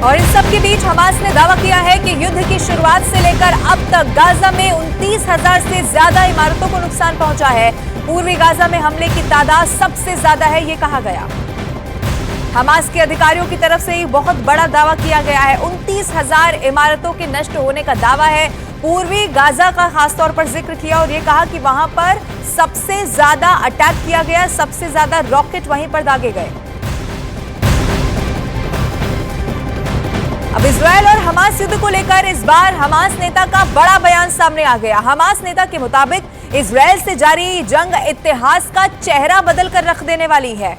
और इस सब के बीच हमास ने दावा किया है कि युद्ध की शुरुआत से लेकर अब तक गाजा में 29,000 से ज्यादा इमारतों को नुकसान पहुंचा है। पूर्वी गाजा में हमले की तादाद सबसे ज्यादा है, ये कहा गया। हमास के अधिकारियों की तरफ से बहुत बड़ा दावा किया गया है। 29,000 इमारतों के नष्ट होने का दावा है। पूर्वी गाजा का खासतौर पर जिक्र किया और ये कहा कि वहां पर सबसे ज्यादा अटैक किया गया, सबसे ज्यादा रॉकेट वहीं पर दागे गए। अब इजरायल और हमास युद्ध को लेकर इस बार हमास नेता का बड़ा बयान सामने आ गया। हमास नेता के मुताबिक इजरायल से जारी जंग इतिहास का चेहरा बदलकर रख देने वाली है।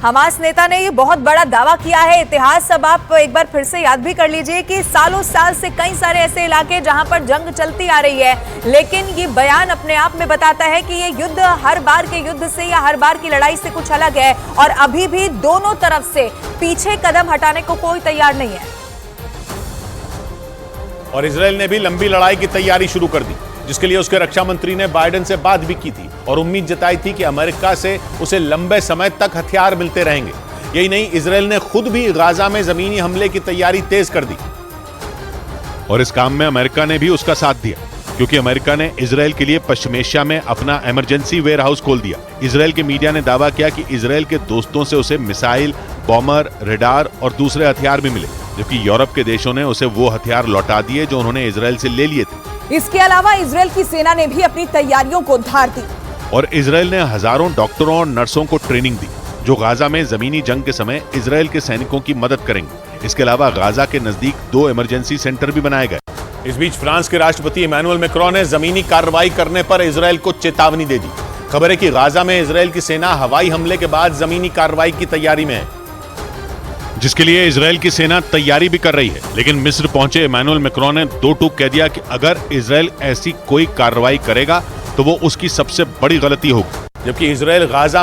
हमास नेता ने ये बहुत बड़ा दावा किया है। इतिहास अब आप एक बार फिर से याद भी कर लीजिए कि सालों साल से कई सारे ऐसे इलाके जहां पर जंग चलती आ रही है, लेकिन ये बयान अपने आप में बताता है कि ये युद्ध हर बार के युद्ध से या हर बार की लड़ाई से कुछ अलग है और अभी भी दोनों तरफ से पीछे कदम हटाने को कोई तैयार नहीं है। और इजरायल ने भी लंबी लड़ाई की तैयारी शुरू कर दी, जिसके लिए उसके रक्षा मंत्री ने बाइडेन से बात भी की थी और उम्मीद जताई थी कि अमेरिका से उसे लंबे समय तक हथियार मिलते रहेंगे। यही नहीं, इजरायल ने खुद भी गाजा में जमीनी हमले की तैयारी तेज कर दी और इस काम में अमेरिका ने भी उसका साथ दिया, क्योंकि अमेरिका ने इजरायल के लिए पश्चिम एशिया में अपना इमरजेंसी वेयर हाउस खोल दिया। इजरायल के मीडिया ने दावा किया कि इजरायल के दोस्तों से उसे मिसाइल, बॉमर, रडार और दूसरे हथियार भी मिले, जबकि यूरोप के देशों ने उसे वो हथियार लौटा दिए जो उन्होंने इजरायल से ले लिए थे। इसके अलावा इजरायल की सेना ने भी अपनी तैयारियों को धार दी और इजरायल ने हजारों डॉक्टरों और नर्सों को ट्रेनिंग दी, जो गाजा में जमीनी जंग के समय इजरायल के सैनिकों की मदद करेंगे। इसके अलावा गाजा के नजदीक 2 इमरजेंसी सेंटर भी बनाए गए। इस बीच फ्रांस के राष्ट्रपति इमैनुअल मैक्रोन ने जमीनी कार्रवाई करने पर इजरायल को चेतावनी दे दी। खबर है कि गाजा में इजरायल की सेना हवाई हमले के बाद जमीनी कार्रवाई की तैयारी में है, जिसके लिए इजरायल की सेना तैयारी भी कर रही है। लेकिन मिस्र पहुंचे इमैनुअल मैक्रोन ने दो टूक कह दिया कि अगर इजरायल ऐसी कोई कार्रवाई करेगा तो वो उसकी सबसे बड़ी गलती होगी। जबकि इजरायल गाजा